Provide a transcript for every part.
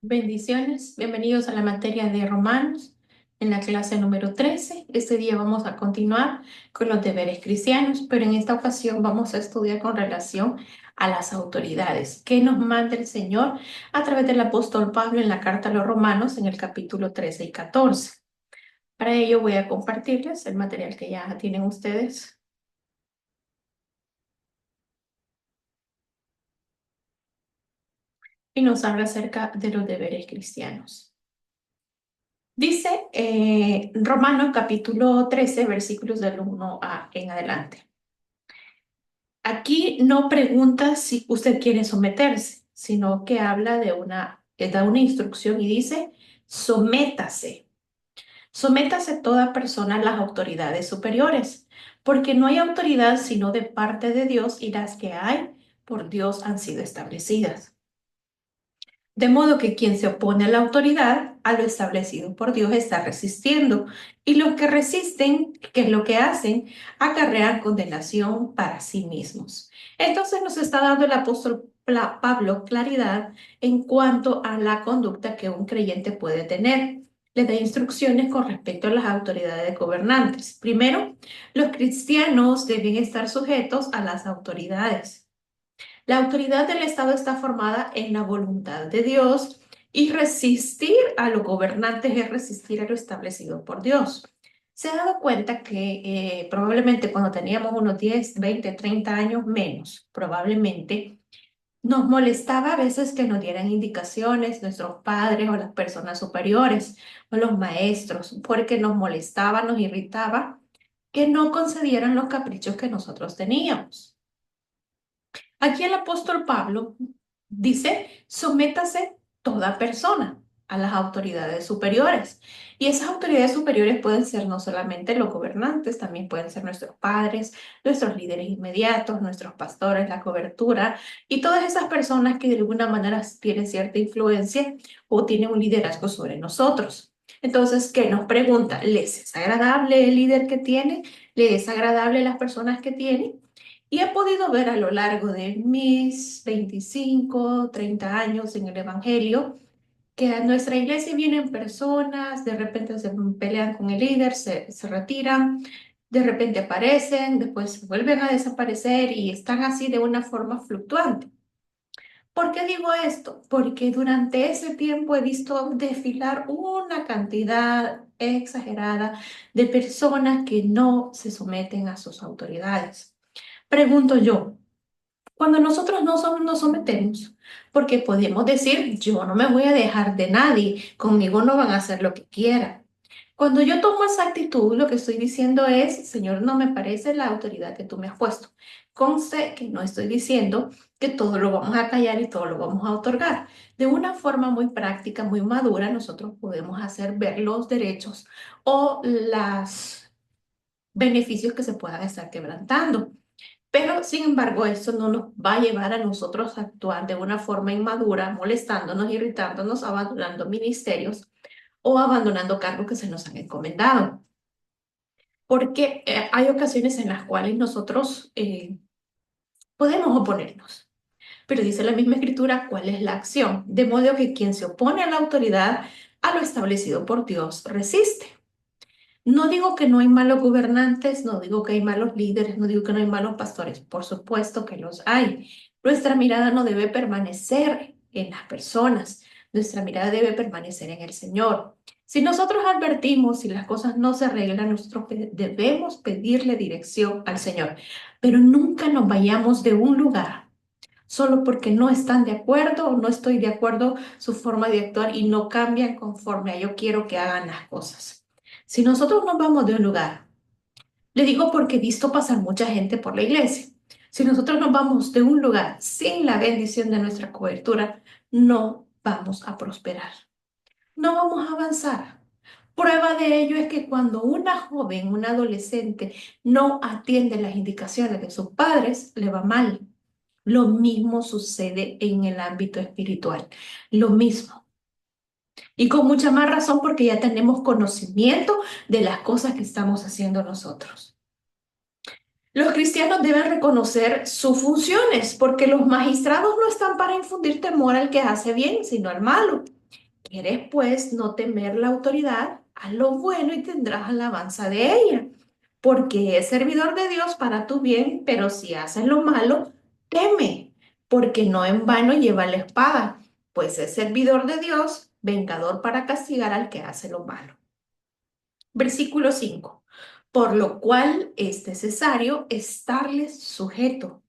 Bendiciones, bienvenidos a la materia de Romanos en la clase número 13. Este día vamos a continuar con los deberes cristianos, pero en esta ocasión vamos a estudiar con relación a las autoridades que nos manda el Señor a través del apóstol Pablo en la carta a los Romanos en el capítulo 13 y 14. Para ello voy a compartirles el material que ya tienen ustedes y nos habla acerca de los deberes cristianos. Dice Romanos capítulo 13, versículos del 1 en adelante. Aquí no pregunta si usted quiere someterse, sino que habla de da una instrucción y dice, sométase. Sométase toda persona a las autoridades superiores, porque no hay autoridad sino de parte de Dios y las que hay por Dios han sido establecidas. De modo que quien se opone a la autoridad, a lo establecido por Dios, está resistiendo. Y los que resisten, ¿qué es lo que hacen? Acarrean condenación para sí mismos. Entonces nos está dando el apóstol Pablo claridad en cuanto a la conducta que un creyente puede tener. Le da instrucciones con respecto a las autoridades gobernantes. Primero, los cristianos deben estar sujetos a las autoridades. La autoridad del Estado está formada en la voluntad de Dios y resistir a los gobernantes es resistir a lo establecido por Dios. Se ha dado cuenta que probablemente cuando teníamos unos 10, 20, 30 años menos, probablemente nos molestaba a veces que nos dieran indicaciones nuestros padres o las personas superiores o los maestros, porque nos molestaba, nos irritaba que no concedieran los caprichos que nosotros teníamos. Aquí el apóstol Pablo dice, sométase toda persona a las autoridades superiores. Y esas autoridades superiores pueden ser no solamente los gobernantes, también pueden ser nuestros padres, nuestros líderes inmediatos, nuestros pastores, la cobertura y todas esas personas que de alguna manera tienen cierta influencia o tienen un liderazgo sobre nosotros. Entonces, ¿qué nos pregunta? ¿Les es agradable el líder que tiene? ¿Les es agradable las personas que tiene? Y he podido ver a lo largo de mis 25, 30 años en el Evangelio que a nuestra iglesia vienen personas, de repente se pelean con el líder, se retiran, de repente aparecen, después vuelven a desaparecer y están así de una forma fluctuante. ¿Por qué digo esto? Porque durante ese tiempo he visto desfilar una cantidad exagerada de personas que no se someten a sus autoridades. Pregunto yo, cuando nosotros nos sometemos, porque podemos decir, yo no me voy a dejar de nadie, conmigo no van a hacer lo que quieran. Cuando yo tomo esa actitud, lo que estoy diciendo es, Señor, no me parece la autoridad que tú me has puesto. Conste que no estoy diciendo que todo lo vamos a callar y todo lo vamos a otorgar. De una forma muy práctica, muy madura, nosotros podemos hacer ver los derechos o los beneficios que se puedan estar quebrantando. Pero, sin embargo, eso no nos va a llevar a nosotros a actuar de una forma inmadura, molestándonos, irritándonos, abandonando ministerios o abandonando cargos que se nos han encomendado. Porque hay ocasiones en las cuales nosotros podemos oponernos. Pero dice la misma escritura cuál es la acción. De modo que quien se opone a la autoridad, a lo establecido por Dios, resiste. No digo que no hay malos gobernantes, no digo que hay malos líderes, no digo que no hay malos pastores, por supuesto que los hay. Nuestra mirada no debe permanecer en las personas, nuestra mirada debe permanecer en el Señor. Si nosotros advertimos, si las cosas no se arreglan, nosotros debemos pedirle dirección al Señor, pero nunca nos vayamos de un lugar solo porque no están de acuerdo o no estoy de acuerdo su forma de actuar y no cambian conforme a yo quiero que hagan las cosas. Si nosotros nos vamos de un lugar, le digo porque he visto pasar mucha gente por la iglesia. Si nosotros nos vamos de un lugar sin la bendición de nuestra cobertura, no vamos a prosperar, no vamos a avanzar. Prueba de ello es que cuando una joven, una adolescente, no atiende las indicaciones de sus padres, le va mal. Lo mismo sucede en el ámbito espiritual. Lo mismo. Y con mucha más razón porque ya tenemos conocimiento de las cosas que estamos haciendo nosotros. Los cristianos deben reconocer sus funciones porque los magistrados no están para infundir temor al que hace bien, sino al malo. ¿Quieres pues no temer la autoridad? Haz lo bueno y tendrás alabanza de ella, porque es servidor de Dios para tu bien, pero si haces lo malo, teme, porque no en vano lleva la espada, pues es servidor de Dios, vengador para castigar al que hace lo malo. Versículo 5. Por lo cual es necesario estarles sujeto,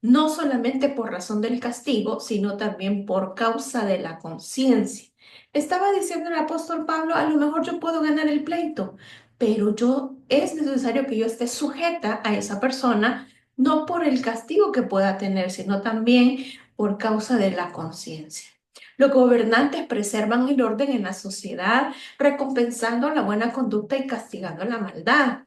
no solamente por razón del castigo, sino también por causa de la conciencia. Estaba diciendo el apóstol Pablo, a lo mejor yo puedo ganar el pleito, pero es necesario que yo esté sujeta a esa persona, no por el castigo que pueda tener, sino también por causa de la conciencia. Los gobernantes preservan el orden en la sociedad, recompensando la buena conducta y castigando la maldad.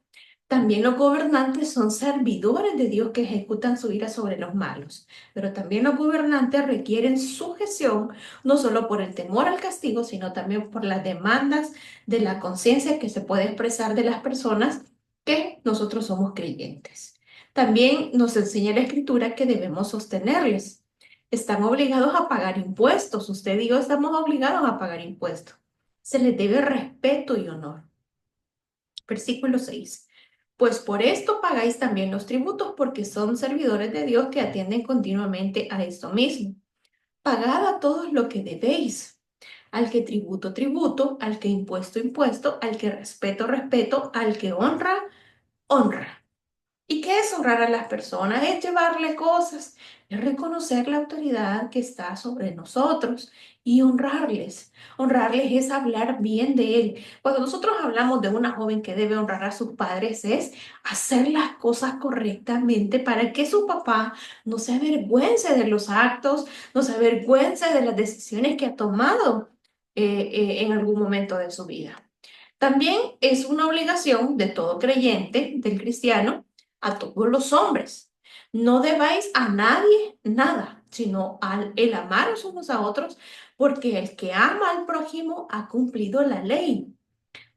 También los gobernantes son servidores de Dios que ejecutan su ira sobre los malos, pero también los gobernantes requieren sujeción no solo por el temor al castigo, sino también por las demandas de la conciencia que se puede expresar de las personas que nosotros somos creyentes. También nos enseña la Escritura que debemos sostenerles. Están obligados a pagar impuestos. Usted y yo estamos obligados a pagar impuestos. Se les debe respeto y honor. Versículo 6. Pues por esto pagáis también los tributos, porque son servidores de Dios que atienden continuamente a esto mismo. Pagad a todos lo que debéis. Al que tributo, tributo, al que impuesto, impuesto, al que respeto, respeto, al que honra, honra. ¿Y qué es honrar a las personas? Es llevarle cosas, es reconocer la autoridad que está sobre nosotros y honrarles. Honrarles es hablar bien de él. Cuando nosotros hablamos de una joven que debe honrar a sus padres, es hacer las cosas correctamente para que su papá no se avergüence de los actos, no se avergüence de las decisiones que ha tomado en algún momento de su vida. También es una obligación de todo creyente, del cristiano, a todos los hombres. No debáis a nadie nada, sino el amaros unos a otros, porque el que ama al prójimo ha cumplido la ley.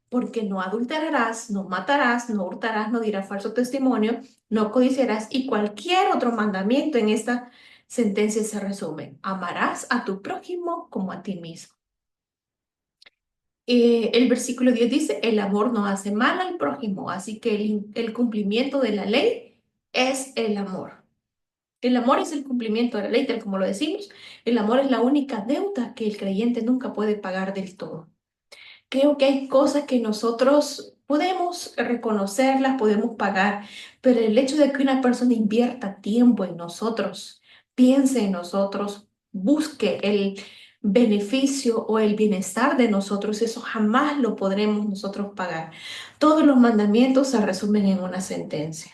Porque no adulterarás, no matarás, no hurtarás, no dirás falso testimonio, no codiciarás y cualquier otro mandamiento en esta sentencia se resume. Amarás a tu prójimo como a ti mismo. El versículo 10 dice, el amor no hace mal al prójimo, así que el cumplimiento de la ley es el amor. El amor es el cumplimiento de la ley, tal como lo decimos. El amor es la única deuda que el creyente nunca puede pagar del todo. Creo que hay cosas que nosotros podemos reconocerlas, podemos pagar, pero el hecho de que una persona invierta tiempo en nosotros, piense en nosotros, busque el beneficio o el bienestar de nosotros, eso jamás lo podremos nosotros pagar. Todos los mandamientos se resumen en una sentencia.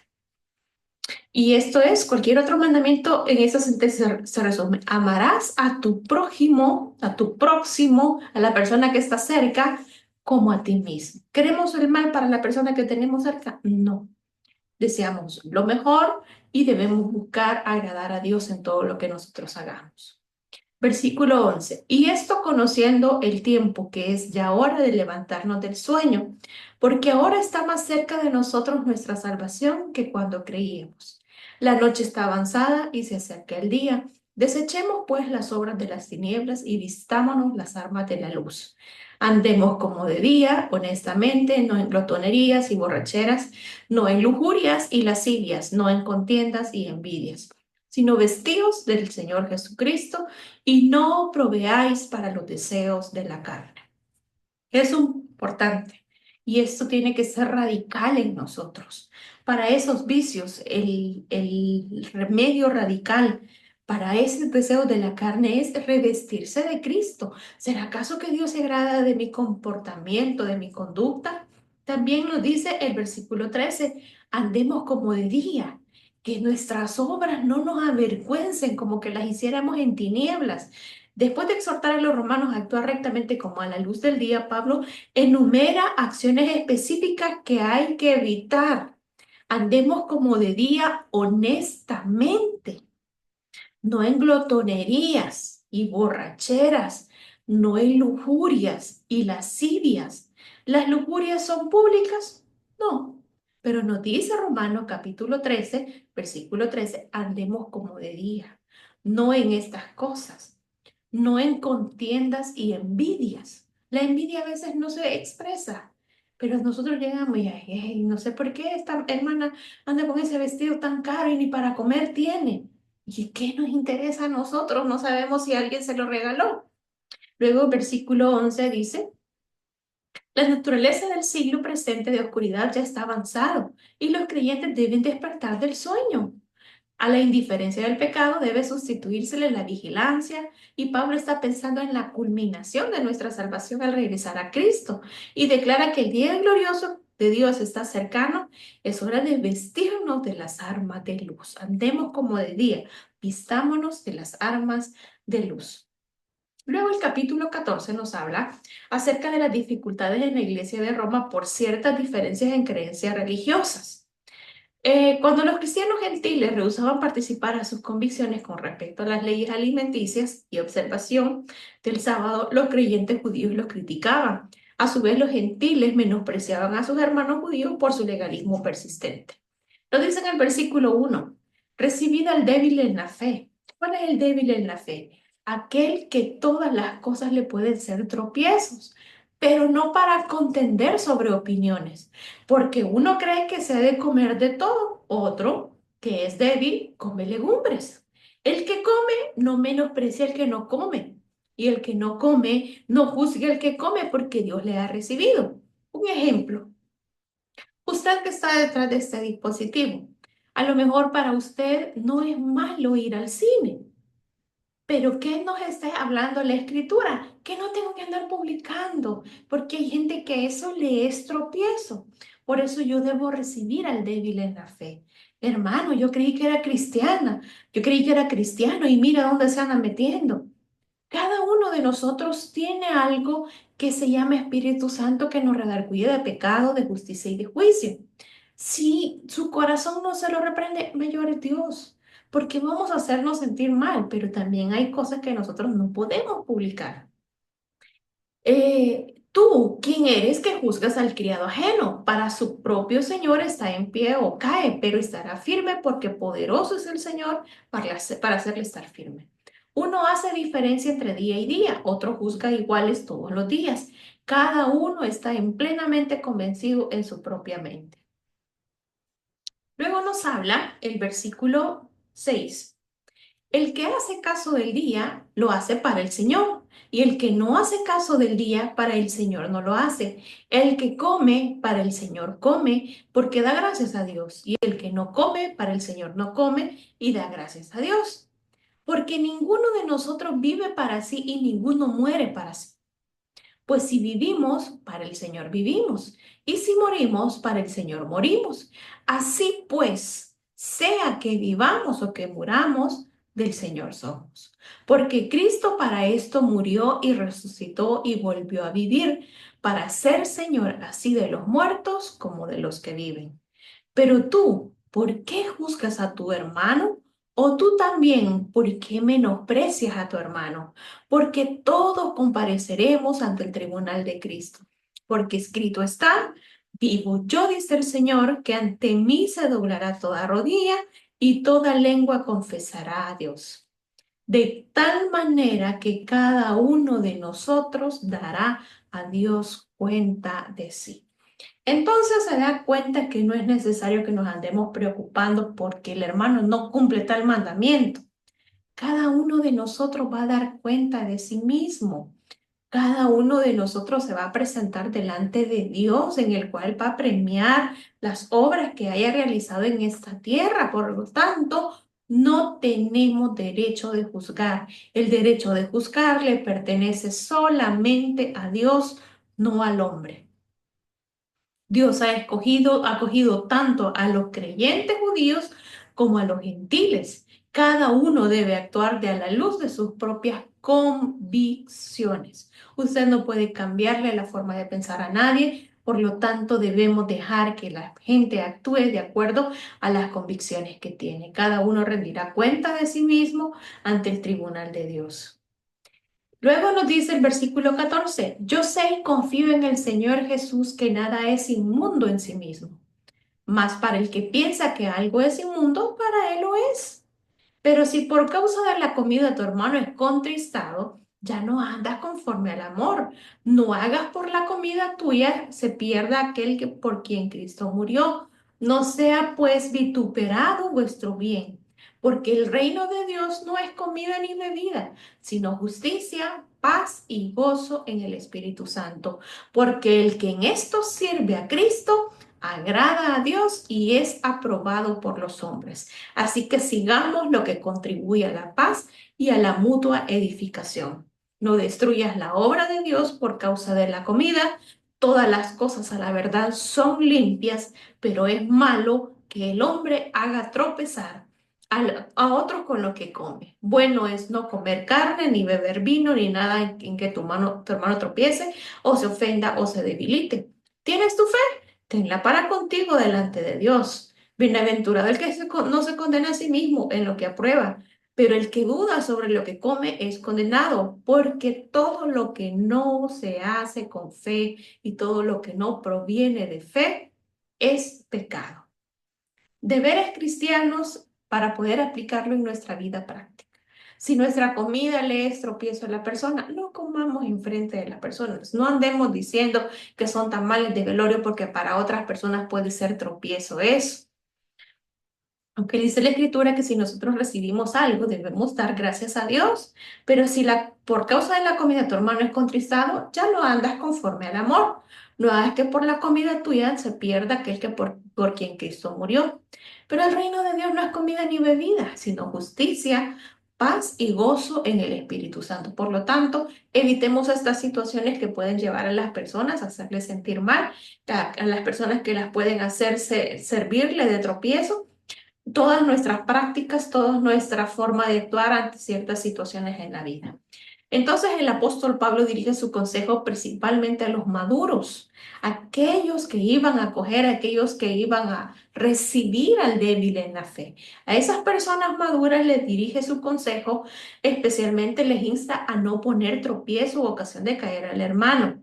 Y esto es, cualquier otro mandamiento en esa sentencia se resume. Amarás a tu prójimo, a tu próximo, a la persona que está cerca, como a ti mismo. ¿Queremos el mal para la persona que tenemos cerca? No. Deseamos lo mejor y debemos buscar agradar a Dios en todo lo que nosotros hagamos. Versículo 11. Y esto conociendo el tiempo, que es ya hora de levantarnos del sueño, porque ahora está más cerca de nosotros nuestra salvación que cuando creíamos. La noche está avanzada y se acerca el día. Desechemos pues las obras de las tinieblas y vistámonos las armas de la luz. Andemos como de día, honestamente, no en glotonerías y borracheras, no en lujurias y lascivias, no en contiendas y envidias, sino vestidos del Señor Jesucristo y no proveáis para los deseos de la carne. Es importante y esto tiene que ser radical en nosotros. Para esos vicios, el remedio radical para ese deseo de la carne es revestirse de Cristo. ¿Será acaso que Dios se agrada de mi comportamiento, de mi conducta? También nos dice el versículo 13, andemos como de día, que nuestras obras no nos avergüencen como que las hiciéramos en tinieblas. Después de exhortar a los romanos a actuar rectamente como a la luz del día, Pablo enumera acciones específicas que hay que evitar. Andemos como de día honestamente, no en glotonerías y borracheras, no en lujurias y lascivias. ¿Las lujurias son públicas? No. Pero nos dice Romanos capítulo 13, versículo 13, andemos como de día, no en estas cosas. no en contiendas y envidias. La envidia a veces no se expresa, pero nosotros llegamos y ay, ay, no sé por qué esta hermana anda con ese vestido tan caro y ni para comer tiene. ¿Y qué nos interesa a nosotros? No sabemos si alguien se lo regaló. Luego, versículo 11 dice, la naturaleza del siglo presente de oscuridad ya está avanzado y los creyentes deben despertar del sueño. A la indiferencia del pecado debe sustituírsele la vigilancia y Pablo está pensando en la culminación de nuestra salvación al regresar a Cristo y declara que el día glorioso de Dios está cercano. Es hora de vestirnos de las armas de luz. Andemos como de día, vistámonos de las armas de luz. Luego el capítulo 14 nos habla acerca de las dificultades en la iglesia de Roma por ciertas diferencias en creencias religiosas. Cuando los cristianos gentiles rehusaban participar a sus convicciones con respecto a las leyes alimenticias y observación del sábado, los creyentes judíos los criticaban. A su vez, los gentiles menospreciaban a sus hermanos judíos por su legalismo persistente. Lo dice en el versículo 1, recibid al débil en la fe. ¿Cuál es el débil en la fe? Aquel que todas las cosas le pueden ser tropiezos, pero no para contender sobre opiniones, porque uno cree que se ha de comer de todo, otro, que es débil, come legumbres. El que come no menosprecia al que no come, y el que no come no juzga al que come porque Dios le ha recibido. Un ejemplo. Usted que está detrás de este dispositivo, a lo mejor para usted no es malo ir al cine, pero ¿qué nos está hablando la escritura? Que no tengo que andar publicando, porque hay gente que eso le es tropiezo. Por eso yo debo recibir al débil en la fe. Hermano, yo creí que era cristiana, yo creí que era cristiano y mira dónde se anda metiendo. Cada uno de nosotros tiene algo que se llama Espíritu Santo que nos redarguye de pecado, de justicia y de juicio. Si su corazón no se lo reprende, mayor es Dios, porque vamos a hacernos sentir mal, pero también hay cosas que nosotros no podemos publicar. Tú, ¿quién eres que juzgas al criado ajeno? Para su propio Señor está en pie o cae, pero estará firme porque poderoso es el Señor para hacerle estar firme. Uno hace diferencia entre día y día, otro juzga iguales todos los días. Cada uno está en plenamente convencido en su propia mente. Luego nos habla el versículo 6. El que hace caso del día, lo hace para el Señor, y el que no hace caso del día, para el Señor no lo hace. El que come, para el Señor come, porque da gracias a Dios, y el que no come, para el Señor no come, y da gracias a Dios. Porque ninguno de nosotros vive para sí y ninguno muere para sí. Pues si vivimos, para el Señor vivimos, y si morimos, para el Señor morimos. Así pues, sea que vivamos o que muramos, del Señor somos. Porque Cristo para esto murió y resucitó y volvió a vivir, para ser Señor así de los muertos como de los que viven. Pero tú, ¿por qué juzgas a tu hermano? O tú también, ¿por qué menosprecias a tu hermano? Porque todos compareceremos ante el tribunal de Cristo. Porque escrito está, vivo yo, dice el Señor, que ante mí se doblará toda rodilla y toda lengua confesará a Dios. De tal manera que cada uno de nosotros dará a Dios cuenta de sí. Entonces se da cuenta que no es necesario que nos andemos preocupando porque el hermano no cumple tal mandamiento. Cada uno de nosotros va a dar cuenta de sí mismo. Cada uno de nosotros se va a presentar delante de Dios, en el cual va a premiar las obras que haya realizado en esta tierra. Por lo tanto, no tenemos derecho de juzgar. El derecho de juzgar le pertenece solamente a Dios, no al hombre. Dios ha acogido tanto a los creyentes judíos como a los gentiles. Cada uno debe actuar de a la luz de sus propias convicciones. Usted no puede cambiarle la forma de pensar a nadie, por lo tanto debemos dejar que la gente actúe de acuerdo a las convicciones que tiene. Cada uno rendirá cuenta de sí mismo ante el tribunal de Dios. Luego nos dice el versículo 14, yo sé y confío en el Señor Jesús que nada es inmundo en sí mismo, mas para el que piensa que algo es inmundo, para él lo es. Pero si por causa de la comida tu hermano es contristado ya no andas conforme al amor. No hagas por la comida tuya, se pierda aquel que por quien Cristo murió. No sea pues vituperado vuestro bien, porque el reino de Dios no es comida ni bebida, sino justicia, paz y gozo en el Espíritu Santo. Porque el que en esto sirve a Cristo, agrada a Dios y es aprobado por los hombres. Así que sigamos lo que contribuye a la paz y a la mutua edificación. No destruyas la obra de Dios por causa de la comida. Todas las cosas a la verdad son limpias, pero es malo que el hombre haga tropezar a otros con lo que come. Bueno es no comer carne, ni beber vino, ni nada en que tu hermano tropiece o se ofenda o se debilite. ¿Tienes tu fe? Tenla para contigo delante de Dios. Bienaventurado el que no se condena a sí mismo en lo que aprueba, pero el que duda sobre lo que come es condenado, porque todo lo que no se hace con fe y todo lo que no proviene de fe es pecado. Deberes cristianos para poder aplicarlo en nuestra vida práctica. Si nuestra comida le es tropiezo a la persona, no comamos enfrente de las personas. No andemos diciendo que son tamales de velorio porque para otras personas puede ser tropiezo eso. Aunque dice la escritura que si nosotros recibimos algo, debemos dar gracias a Dios. Pero si por causa de la comida tu hermano es contristado, ya no andas conforme al amor. No hagas que por la comida tuya se pierda aquel que por quien Cristo murió. Pero el reino de Dios no es comida ni bebida, sino justicia, paz y gozo en el Espíritu Santo. Por lo tanto, evitemos estas situaciones que pueden llevar a las personas a hacerles sentir mal, a las personas que las pueden hacerse servirle de tropiezo todas nuestras prácticas, toda nuestra forma de actuar ante ciertas situaciones en la vida. Entonces el apóstol Pablo dirige su consejo principalmente a los maduros, aquellos que iban a acoger, aquellos que iban a recibir al débil en la fe. A esas personas maduras les dirige su consejo, especialmente les insta a no poner tropiezo o ocasión de caer al hermano.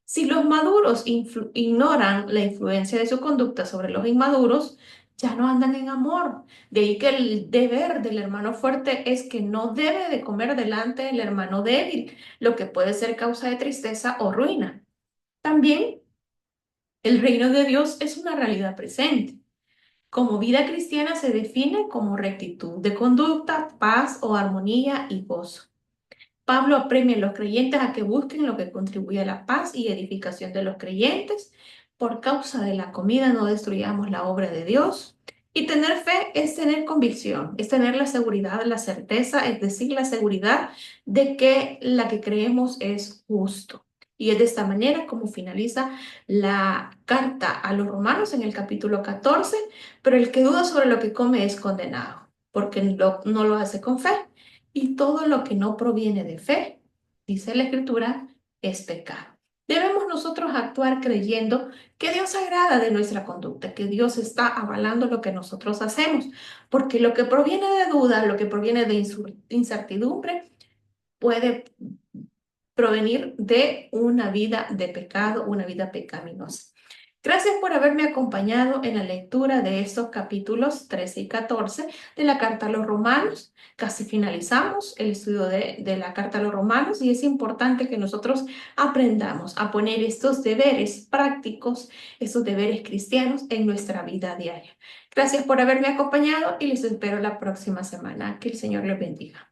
Si los maduros ignoran la influencia de su conducta sobre los inmaduros, ya no andan en amor. De ahí que el deber del hermano fuerte es que no debe de comer delante del hermano débil, lo que puede ser causa de tristeza o ruina. También el reino de Dios es una realidad presente. Como vida cristiana se define como rectitud de conducta, paz o armonía y gozo. Pablo apremia a los creyentes a que busquen lo que contribuye a la paz y edificación de los creyentes. Por causa de la comida no destruyamos la obra de Dios. Y tener fe es tener convicción, es tener la seguridad, la certeza, es decir, la seguridad de que la que creemos es justo. Y es de esta manera como finaliza la carta a los romanos en el capítulo 14, pero el que duda sobre lo que come es condenado, porque no lo hace con fe. Y todo lo que no proviene de fe, dice la Escritura, es pecado. Debemos nosotros actuar creyendo que Dios agrada de nuestra conducta, que Dios está avalando lo que nosotros hacemos, porque lo que proviene de duda, lo que proviene de incertidumbre, puede provenir de una vida de pecado, una vida pecaminosa. Gracias por haberme acompañado en la lectura de estos capítulos 13 y 14 de la Carta a los Romanos. Casi finalizamos el estudio de la Carta a los Romanos y es importante que nosotros aprendamos a poner estos deberes prácticos, estos deberes cristianos en nuestra vida diaria. Gracias por haberme acompañado y les espero la próxima semana. Que el Señor les bendiga.